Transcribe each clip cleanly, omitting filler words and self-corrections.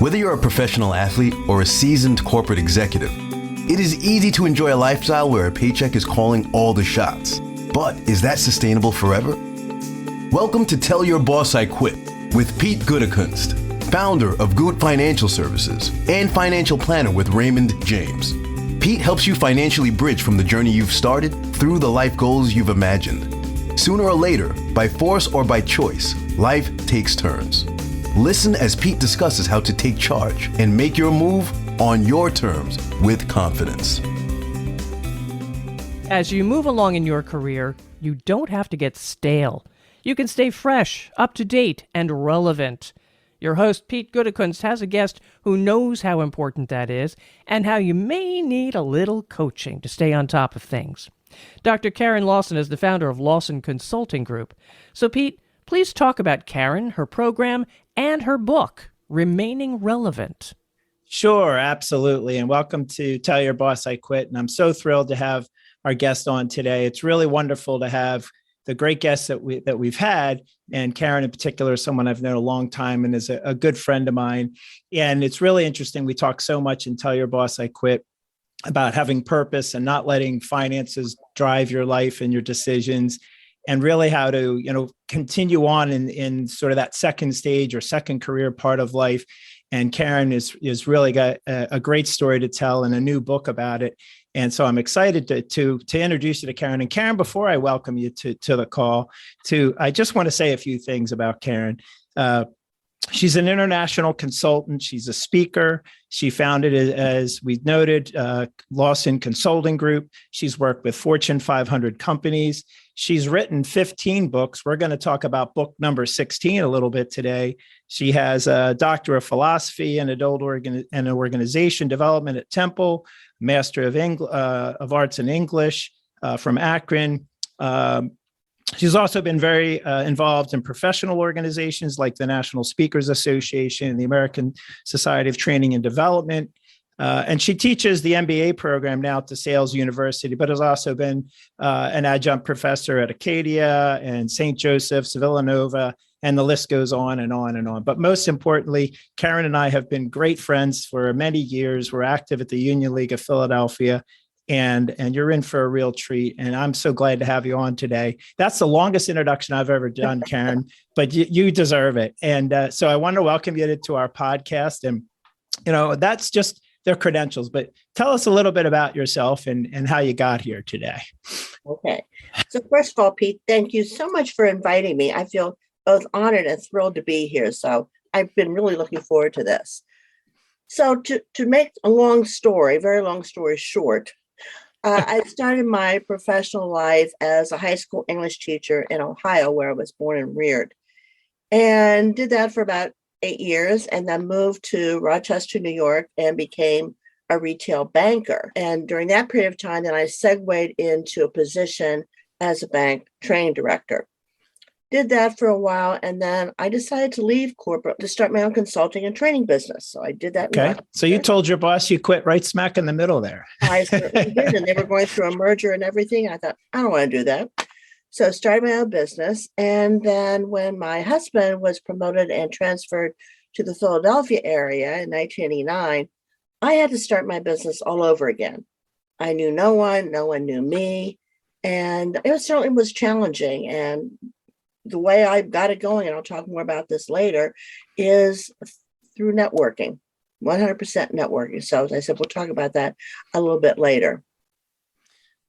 Whether you're a professional athlete or a seasoned corporate executive, it is easy to enjoy a lifestyle where a paycheck is calling all the shots. But is that sustainable forever? Welcome to Tell Your Boss I Quit with Pete Goodekunst, founder of Good Financial Services and financial planner with Raymond James. Pete helps you financially bridge from the journey you've started through the life goals you've imagined. Sooner or later, by force or by choice, life takes turns. Listen as Pete discusses how to take charge and make your move on your terms with confidence. As you move along in your career, you don't have to get stale. You can stay fresh, up to date, and relevant. Your host, Pete Goodekunst, has a guest who knows how important that is and how you may need a little coaching to stay on top of things. Dr. Karen Lawson is the founder of Lawson Consulting Group. So, Pete, please talk about Karen, her program, and her book, Remaining Relevant. Sure, absolutely. And welcome to Tell Your Boss I Quit. And I'm so thrilled to have our guest on today. It's really wonderful to have the great guests that we've had, and Karen in particular is someone I've known a long time and is a good friend of mine. And it's really interesting. We talk so much in Tell Your Boss I Quit about having purpose and not letting finances drive your life and your decisions, and really how to, continue on in sort of that second stage or second career part of life. And Karen is really got a great story to tell and a new book about it. And so I'm excited to introduce you to Karen. And Karen, before I welcome you to the call, I just want to say a few things about Karen. She's an international consultant. She's a speaker. She founded, as we noted, Lawson Consulting Group. She's worked with Fortune 500 companies. She's written 15 books. We're going to talk about book number 16 a little bit today. She has a Doctor of Philosophy and Organization Development at Temple, Master of Arts in English from Akron. She's also been very involved in professional organizations like the National Speakers Association and the American Society of Training and Development. And she teaches the MBA program now at the Sales University, but has also been an adjunct professor at Acadia and St. Joseph's, Villanova, and the list goes on and on and on. But most importantly, Karen and I have been great friends for many years. We're active at the Union League of Philadelphia. And you're in for a real treat. And I'm so glad to have you on today. That's the longest introduction I've ever done, Karen, but you deserve it. And so I want to welcome you to our podcast. And, that's just their credentials. But tell us a little bit about yourself and how you got here today. Okay. So first of all, Pete, thank you so much for inviting me. I feel both honored and thrilled to be here. So I've been really looking forward to this. So to make a very long story short, I started my professional life as a high school English teacher in Ohio, where I was born and reared, and did that for about 8 years, and then moved to Rochester, New York, and became a retail banker. And during that period of time, then I segued into a position as a bank training director. Did that for a while, and then I decided to leave corporate to start my own consulting and training business. So I did that. Okay. So you told your boss you quit right smack in the middle there. I certainly did. And they were going through a merger and everything. I thought, I don't want to do that. So I started my own business. And then when my husband was promoted and transferred to the Philadelphia area in 1989, I had to start my business all over again. I knew no one knew me. And it certainly was challenging. And the way I got it going, and I'll talk more about this later, is through networking, 100% networking. So as I said, we'll talk about that a little bit later.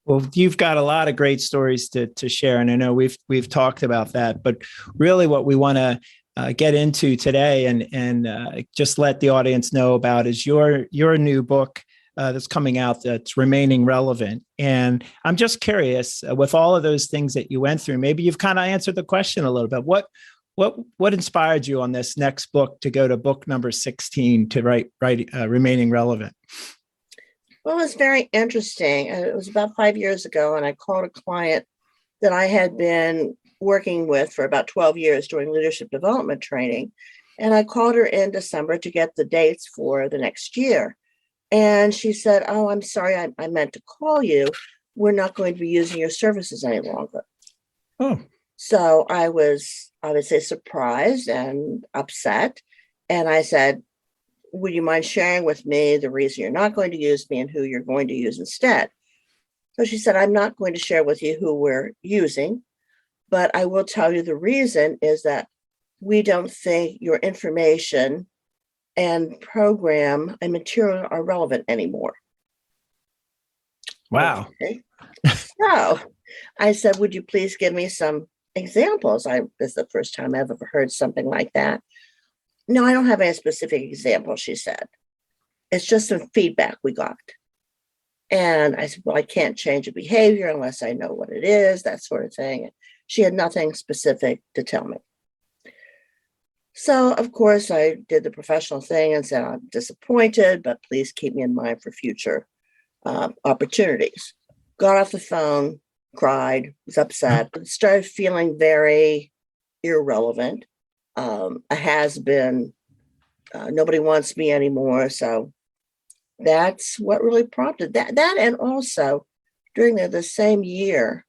Well, you've got a lot of great stories to share, and I know we've talked about that. But really, what we want to get into today and just let the audience know about is your new book that's coming out that's Remaining Relevant. And I'm just curious, with all of those things that you went through, maybe you've kind of answered the question a little bit. What inspired you on this next book to go to book number 16 to write Remaining Relevant? Well, it was very interesting. It was about 5 years ago, and I called a client that I had been working with for about 12 years doing leadership development training. And I called her in December to get the dates for the next year. And she said, "Oh, I'm sorry, I meant to call you. We're not going to be using your services any longer." Oh. So I would say, surprised and upset. And I said, would you mind sharing with me the reason you're not going to use me and who you're going to use instead? So she said, I'm not going to share with you who we're using, but I will tell you the reason is that we don't think your information and program and material are relevant anymore. Wow. Okay. So I said, would you please give me some examples? This is the first time I've ever heard something like that. No, I don't have any specific example, she said. It's just some feedback we got. And I said, well, I can't change a behavior unless I know what it is, that sort of thing. She had nothing specific to tell me. So, of course, I did the professional thing and said, I'm disappointed, but please keep me in mind for future opportunities. Got off the phone, cried, was upset, started feeling very irrelevant. A has been, nobody wants me anymore. So that's what really prompted that. And also during the same year,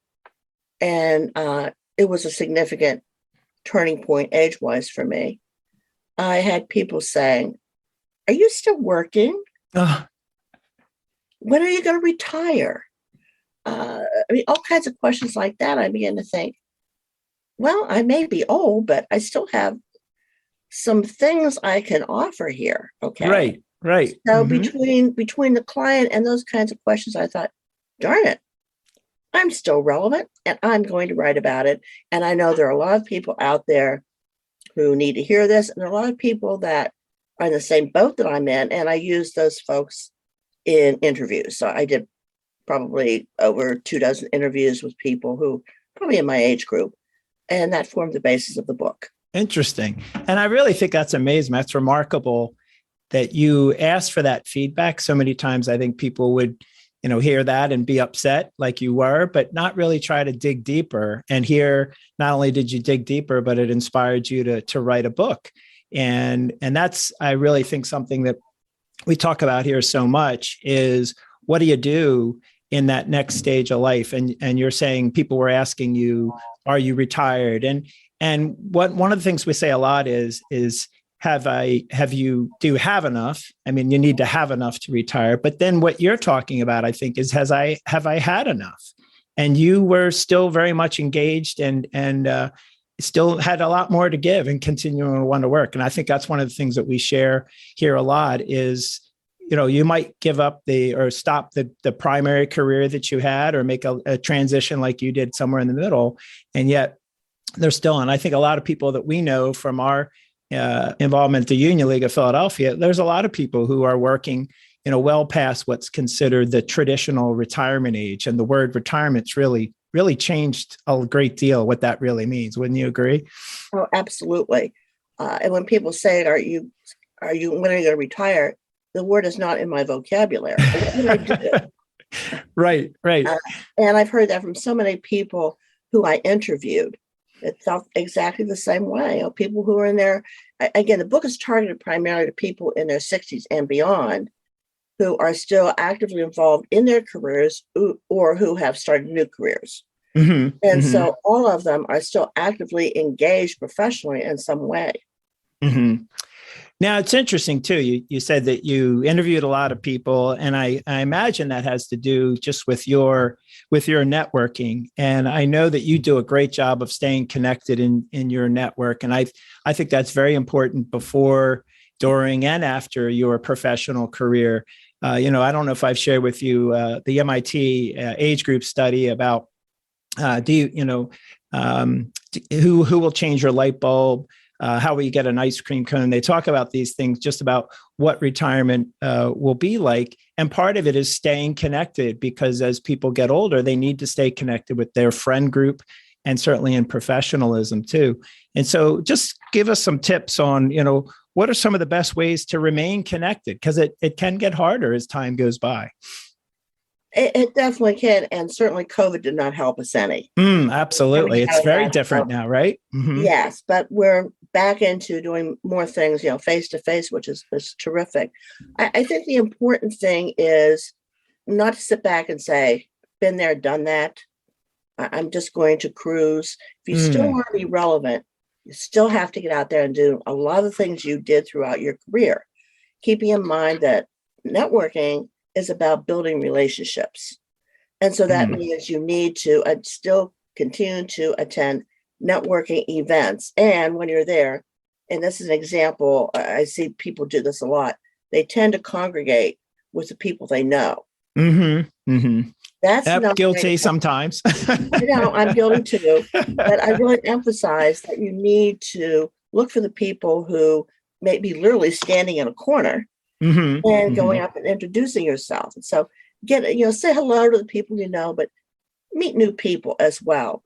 and it was a significant turning point age-wise for me. I had people saying, are you still working? When are you going to retire? All kinds of questions like that. I began to think, well, I may be old, but I still have some things I can offer here. Okay. Right. So between the client and those kinds of questions, I thought, darn it, I'm still relevant and I'm going to write about it. And I know there are a lot of people out there who need to hear this. And there are a lot of people that are in the same boat that I'm in. And I use those folks in interviews. So I did probably over 24 interviews with people who probably in my age group. And that formed the basis of the book. Interesting. And I really think that's amazing. That's remarkable that you asked for that feedback. So many times I think people would, hear that and be upset like you were, but not really try to dig deeper. And here, not only did you dig deeper, but it inspired you to write a book. And that's, I really think, something that we talk about here so much is, what do you do in that next stage of life? And you're saying people were asking you, are you retired? And one of the things we say a lot is do you have enough? I mean, you need to have enough to retire. But then what you're talking about, I think, is have I had enough? And you were still very much engaged and still had a lot more to give and continuing to want to work. And I think that's one of the things that we share here a lot is, you might give up or stop the primary career that you had or make a transition like you did somewhere in the middle. And yet there's still, and I think a lot of people that we know from our involvement at the Union League of Philadelphia, there's a lot of people who are working, well past what's considered the traditional retirement age. And the word retirement's really changed a great deal what that really means. Wouldn't you agree? Oh, absolutely. And when people say, when are you going to retire? The word is not in my vocabulary. What do I do? Right. And I've heard that from so many people who I interviewed. It felt exactly the same way. People who are in their, again, the book is targeted primarily to people in their 60s and beyond who are still actively involved in their careers or who have started new careers. So all of them are still actively engaged professionally in some way. Now, it's interesting, too. You said that you interviewed a lot of people, and I imagine that has to do just with your networking. And I know that you do a great job of staying connected in your network. And I think that's very important before, during, and after your professional career. I don't know if I've shared with you the MIT age group study about who will change your light bulb. How will you get an ice cream cone? They talk about these things, just about what retirement will be like. And part of it is staying connected, because as people get older, they need to stay connected with their friend group and certainly in professionalism too. And so just give us some tips on, what are some of the best ways to remain connected? Because it can get harder as time goes by. It definitely can. And certainly COVID did not help us any. Absolutely. It's very different now, right? Yes, but we're back into doing more things, face to face, which is terrific. I think the important thing is not to sit back and say, been there, done that. I'm just going to cruise. If you still want to be relevant, you still have to get out there and do a lot of the things you did throughout your career. keeping in mind that networking is about building relationships. And so that means you need to still continue to attend networking events. And when you're there, and this is an example, I see people do this a lot, they tend to congregate with the people they know. That's not guilty sometimes. I'm guilty too. But I really emphasize that you need to look for the people who may be literally standing in a corner and going up and introducing yourself. And so say hello to the people you know, but meet new people as well.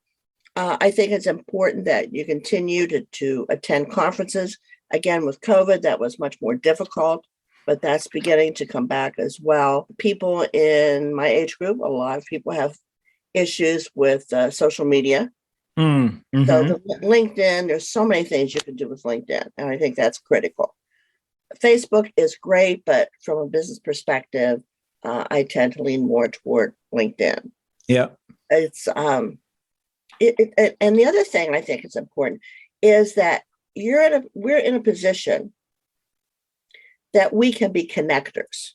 I think it's important that you continue to attend conferences. Again, with COVID, that was much more difficult, but that's beginning to come back as well. People in my age group, a lot of people have issues with social media. So LinkedIn, there's so many things you can do with LinkedIn, and I think that's critical. Facebook is great, but from a business perspective, I tend to lean more toward LinkedIn. Yeah. It's and the other thing I think is important is that we're in a position that we can be connectors.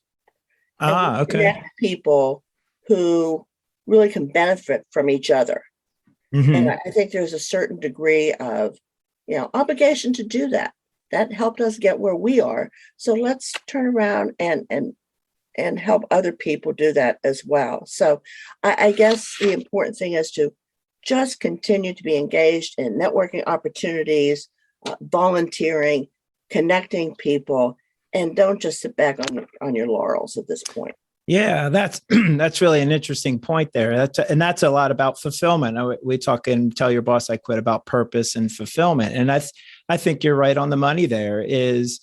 Okay. Connect people who really can benefit from each other. And I think there's a certain degree of, obligation to do that. That helped us get where we are. So let's turn around and help other people do that as well. So I guess the important thing is to just continue to be engaged in networking opportunities, volunteering, connecting people, and don't just sit back on your laurels at this point. Yeah, that's really an interesting point there. That's a lot about fulfillment. We talk in Tell Your Boss I Quit about purpose and fulfillment. And I think you're right on the money there. It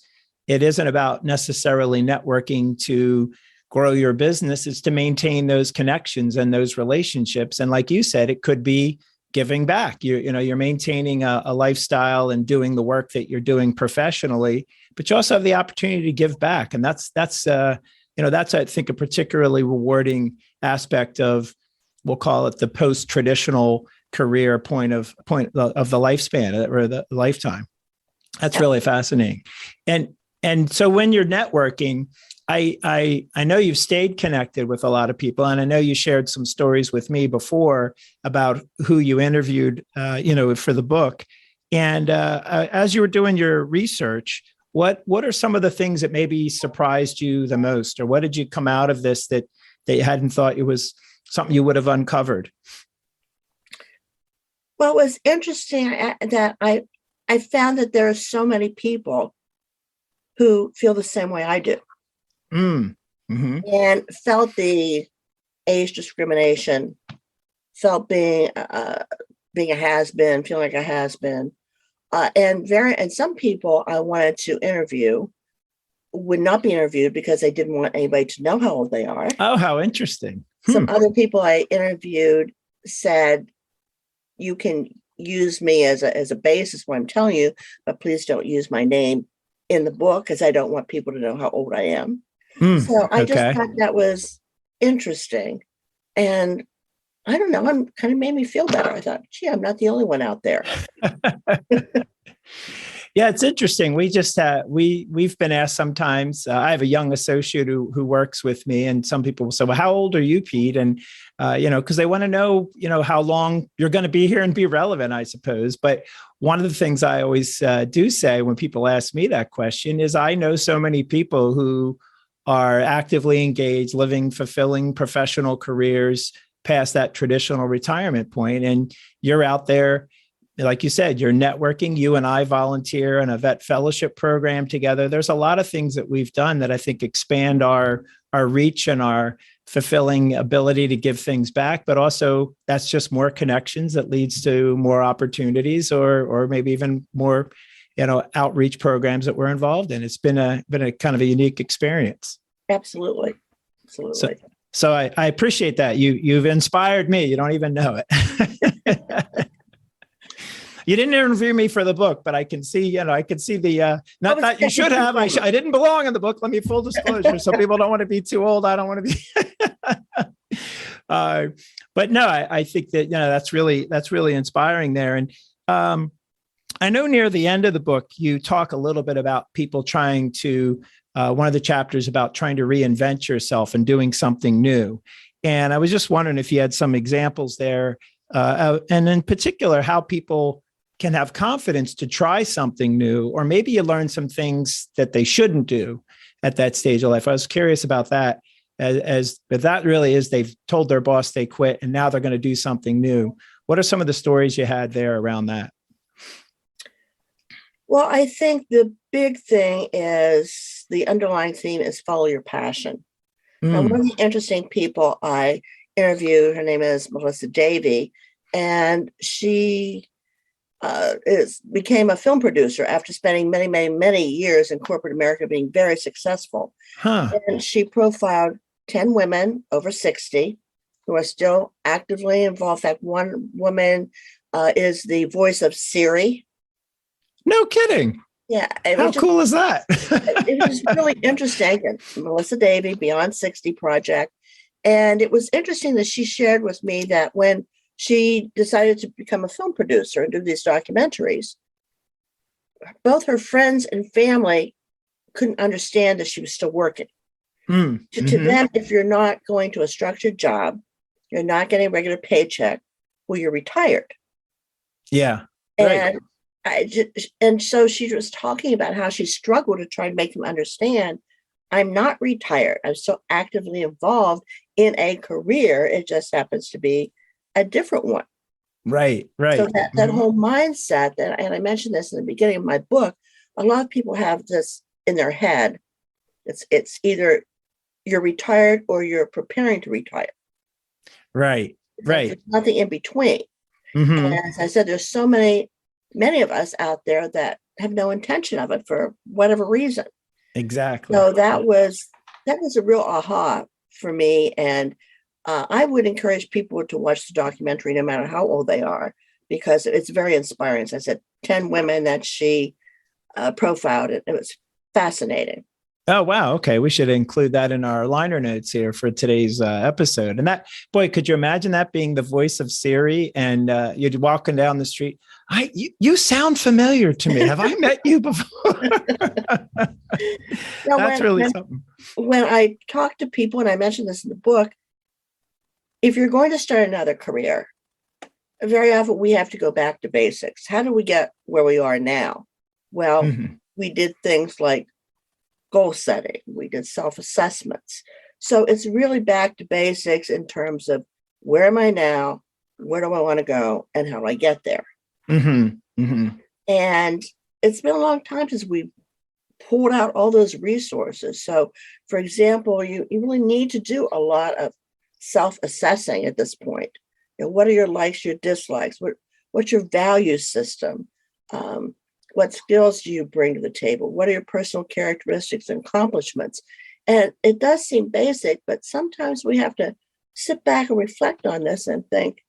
isn't about necessarily networking to grow your business. It's to maintain those connections and those relationships. And like you said, it could be giving back. You're maintaining a lifestyle and doing the work that you're doing professionally, but you also have the opportunity to give back. And that's I think a particularly rewarding aspect of, we'll call it the post-traditional career point of the lifespan or the lifetime. That's really fascinating. And so when you're networking, I know you've stayed connected with a lot of people, and I know you shared some stories with me before about who you interviewed, for the book. And as you were doing your research, what are some of the things that maybe surprised you the most, or what did you come out of this that you hadn't thought it was something you would have uncovered? Well, it was interesting that I found that there are so many people who feel the same way I do. And felt the age discrimination, felt being a has-been, feeling like a has-been. And some people I wanted to interview would not be interviewed because they didn't want anybody to know how old they are. Oh, how interesting. Some other people I interviewed said, you can use me as a basis when I'm telling you, but please don't use my name in the book because I don't want people to know how old I am. So I just thought that was interesting. And I don't know, it kind of made me feel better. I thought, gee, I'm not the only one out there. Yeah, it's interesting. We just we've been asked sometimes. I have a young associate who works with me, and some people will say, "Well, how old are you, Pete?" And because they want to know, how long you're going to be here and be relevant, I suppose. But one of the things I always do say when people ask me that question is, I know so many people who are actively engaged, living fulfilling professional careers past that traditional retirement point, and you're out there. Like you said, you're networking. You and I volunteer in a vet fellowship program together. There's a lot of things that we've done that I think expand our reach and our fulfilling ability to give things back. But also, that's just more connections that leads to more opportunities, or maybe even more, outreach programs that we're involved in. It's been a kind of a unique experience. Absolutely. So I appreciate that. You've inspired me. You don't even know it. You didn't interview me for the book, but I can see, the, not that you should have, I didn't belong in the book. Let me full disclosure. So people don't want to be too old. I don't want to be, but no, I think that, that's really inspiring there. And I know near the end of the book, you talk a little bit about people trying to, one of the chapters about trying to reinvent yourself and doing something new. And I was just wondering if you had some examples there, and in particular, how people can have confidence to try something new, or maybe you learn some things that they shouldn't do at that stage of life. I was curious about that, but that really is, they've told their boss they quit and now they're going to do something new. What are some of the stories you had there around that? Well, I think the big thing is the underlying theme is follow your passion. Now, one of the interesting people I interviewed, her name is Melissa Davey, and she became a film producer after spending many, many, many years in corporate America, being very successful. And she profiled 10 women over 60 who are still actively involved. In fact, one woman is the voice of Siri. No kidding. Yeah. How cool is that? It was really interesting. And Melissa Davey, Beyond 60 Project. And it was interesting that she shared with me that when she decided to become a film producer and do these documentaries, both her friends and family couldn't understand that she was still working. To them, if you're not going to a structured job, you're not getting a regular paycheck, well, you're retired. Yeah. And and so she was talking about how she struggled to try and make them understand, I'm not retired. I'm still actively involved in a career. It just happens to be a different one. Right. So that whole mindset that, and I mentioned this in the beginning of my book, a lot of people have this in their head. It's either you're retired or you're preparing to retire. Right. There's nothing in between. And as I said, there's so many of us out there that have no intention of it for whatever reason. Exactly. So that was a real aha for me. And I would encourage people to watch the documentary no matter how old they are, because it's very inspiring. As I said, 10 women that she profiled. It was fascinating. Oh, wow. Okay. We should include that in our liner notes here for today's episode. And that, boy, could you imagine that being the voice of Siri, and you're walking down the street? You sound familiar to me. Have I met you before? That's really something. When I talk to people, and I mentioned this in the book, if you're going to start another career, very often we have to go back to basics. How do we get where we are now? Well, we did things like goal setting. We did self-assessments. So it's really back to basics in terms of where am I now? Where do I want to go? And how do I get there? And it's been a long time since we pulled out all those resources. So, for example, you really need to do a lot of self-assessing at this point. You know, what are your likes, your dislikes? What's your value system? What skills do you bring to the table? What are your personal characteristics and accomplishments? And it does seem basic, but sometimes we have to sit back and reflect on this and think,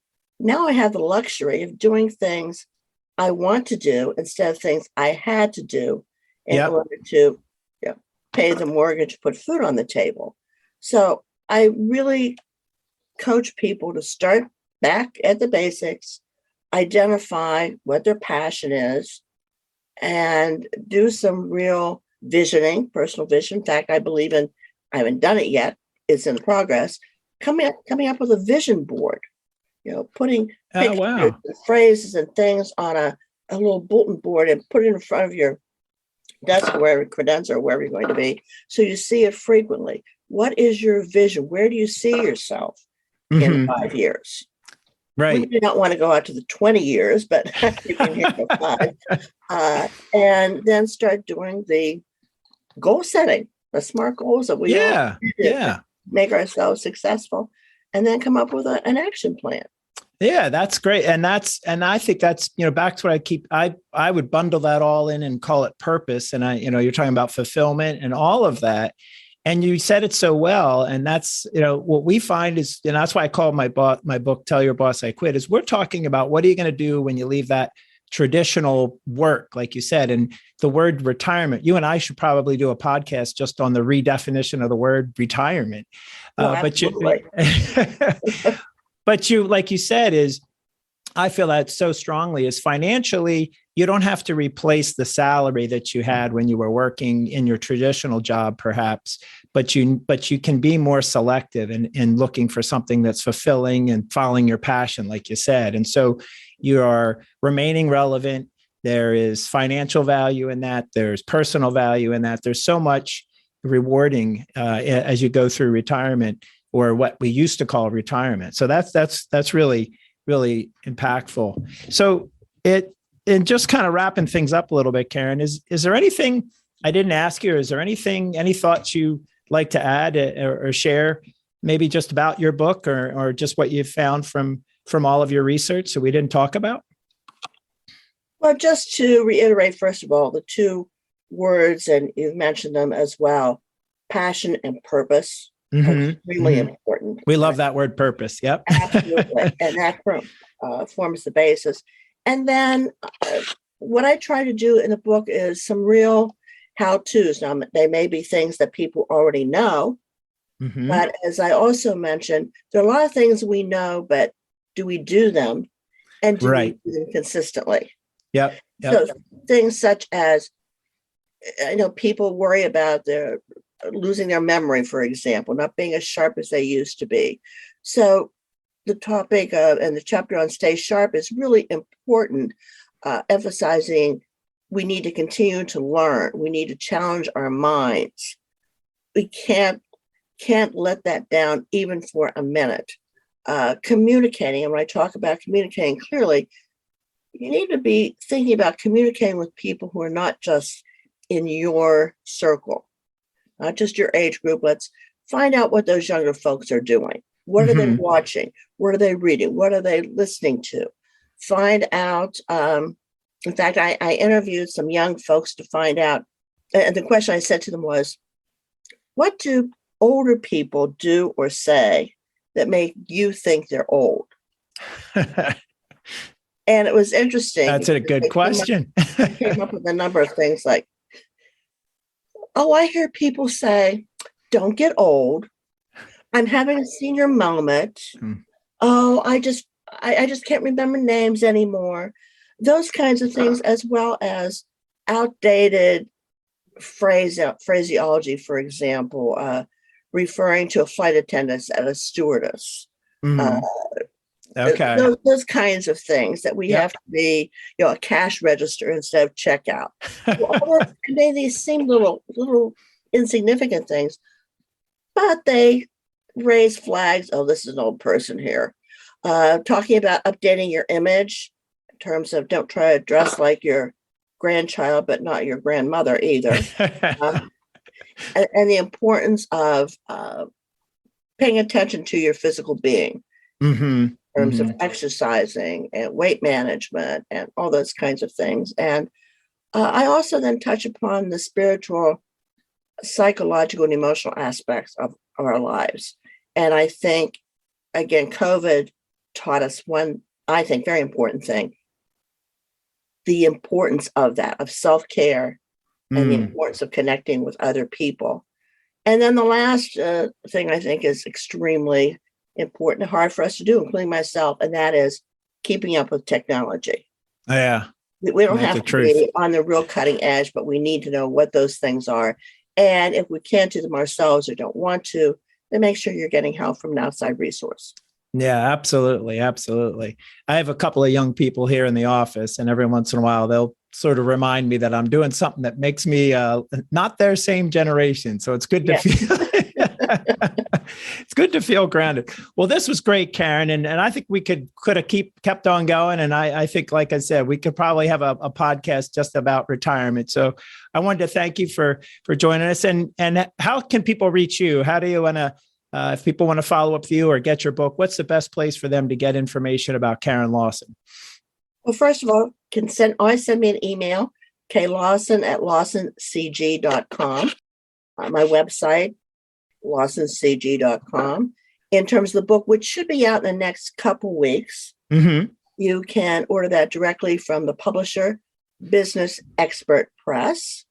now I have the luxury of doing things I want to do instead of things I had to do in order to pay the mortgage, put food on the table. So I really coach people to start back at the basics, identify what their passion is, and do some real visioning, personal vision. In fact, I haven't done it yet. It's in progress. Coming up with a vision board, putting pictures and phrases and things on a little bulletin board and put it in front of your desk or wherever, credenza or wherever you're going to be. So you see it frequently. What is your vision? Where do you see yourself in 5 years? Right. We do not want to go out to the 20 years, but you can hear the 5. And then start doing the goal setting, the SMART goals that we all make ourselves successful, and then come up with an action plan. Yeah, that's great. And I think that's, back to what I would bundle that all in and call it purpose. And you're talking about fulfillment and all of that. And you said it so well. And that's, what we find is, and that's why I call my book, Tell Your Boss I Quit, is we're talking about what are you going to do when you leave that traditional work, like you said, and the word retirement. You and I should probably do a podcast just on the redefinition of the word retirement. But you, like you said, is I feel that so strongly is financially, you don't have to replace the salary that you had when you were working in your traditional job, perhaps, but you can be more selective in looking for something that's fulfilling and following your passion, like you said. And so you are remaining relevant. There is financial value in that. There's personal value in that. There's so much rewarding as you go through retirement, or what we used to call retirement. So that's really, really impactful. So and just kind of wrapping things up a little bit, Karen, is there anything I didn't ask you? Is there any thoughts you like to add or share, maybe just about your book or just what you've found from all of your research that we didn't talk about? Well, just to reiterate, first of all, the two words, and you've mentioned them as well, passion and purpose, are extremely important. We love that word, purpose. Yep. Absolutely. And that forms the basis. And then what I try to do in the book is some real how-tos. Now, they may be things that people already know, but as I also mentioned, there are a lot of things we know, but do we do them? And do we do them consistently? Yep. So things such as, I know people worry about their losing their memory, for example, not being as sharp as they used to be. So the topic and the chapter on Stay Sharp is really important, emphasizing we need to continue to learn. We need to challenge our minds. We can't let that down even for a minute. Communicating, and when I talk about communicating clearly, you need to be thinking about communicating with people who are not just in your circle, not just your age group. Let's find out what those younger folks are doing. What are they watching? What are they reading? What are they listening to? Find out. In fact, I interviewed some young folks to find out. And the question I said to them was, what do older people do or say that make you think they're old? And it was interesting. That's a good question. Came up with a number of things like, oh, I hear people say, don't get old. I'm having a senior moment. Oh, I just can't remember names anymore. Those kinds of things, as well as outdated phraseology, for example, referring to a flight attendant as a stewardess. Okay. Those kinds of things that we have to be, a cash register instead of checkout. These seem little insignificant things, but they raise flags. Oh, this is an old person here. Talking about updating your image in terms of don't try to dress like your grandchild, but not your grandmother either. And the importance of paying attention to your physical being in terms of exercising and weight management and all those kinds of things. And I also then touch upon the spiritual, psychological, and emotional aspects of our lives. And I think, again, COVID taught us one, I think, very important thing, the importance of that, of self-care and the importance of connecting with other people. And then the last thing I think is extremely important and hard for us to do, including myself, and that is keeping up with technology. Yeah. We don't have to be on the real cutting edge, but we need to know what those things are. And if we can't do them ourselves or don't want to, then make sure you're getting help from an outside resource. Yeah, absolutely. Absolutely. I have a couple of young people here in the office, and every once in a while, they'll sort of remind me that I'm doing something that makes me not their same generation. So it's good to feel it's good to feel grounded. Well, this was great, Karen. And I think we could have kept on going. And I think, like I said, we could probably have a podcast just about retirement. So I wanted to thank you for joining us. And how can people reach you? How do you want to, if people want to follow up with you or get your book, what's the best place for them to get information about Karen Lawson? Well, first of all, always send me an email, klawson@lawsoncg.com. My website, lawsoncg.com. In terms of the book, which should be out in the next couple weeks, you can order that directly from the publisher, Business Expert Press,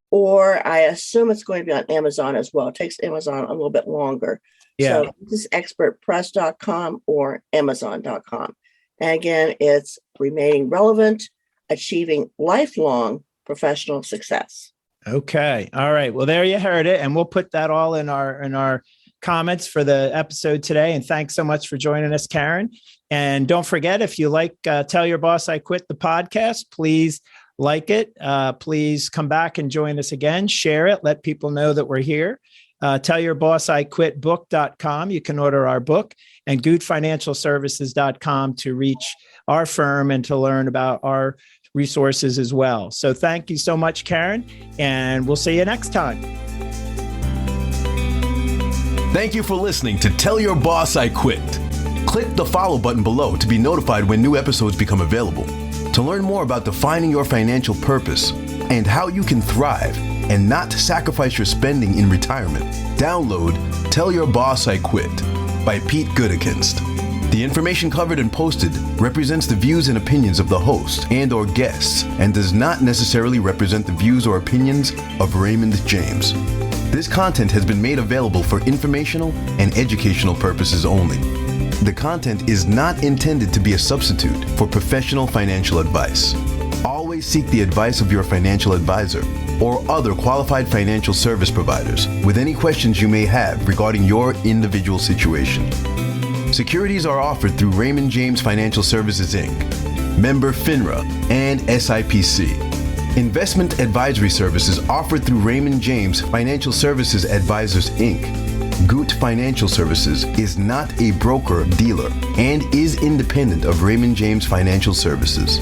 or I assume it's going to be on Amazon as well. It takes Amazon a little bit longer. So this is expertpress.com or amazon.com. And again, it's remaining relevant, achieving lifelong professional success. Okay. All right. Well, there you heard it. And we'll put that all in our comments for the episode today. And thanks so much for joining us, Karen. And don't forget, if you like Tell Your Boss I Quit the podcast, please like it. Please come back and join us again. Share it. Let people know that we're here. TellYourBossIQuitBook.com. You can order our book, and goodfinancialservices.com to reach our firm and to learn about our resources as well. So thank you so much, Karen, and we'll see you next time. Thank you for listening to Tell Your Boss I Quit. Click the follow button below to be notified when new episodes become available. To learn more about defining your financial purpose and how you can thrive and not sacrifice your spending in retirement, download Tell Your Boss I Quit by Pete Goodekinst. The information covered and posted represents the views and opinions of the host and or guests and does not necessarily represent the views or opinions of Raymond James. This content has been made available for informational and educational purposes only. The content is not intended to be a substitute for professional financial advice. Always seek the advice of your financial advisor or other qualified financial service providers with any questions you may have regarding your individual situation. Securities are offered through Raymond James Financial Services, Inc., member FINRA, and SIPC. Investment advisory services offered through Raymond James Financial Services Advisors, Inc. Goot Financial Services is not a broker-dealer and is independent of Raymond James Financial Services.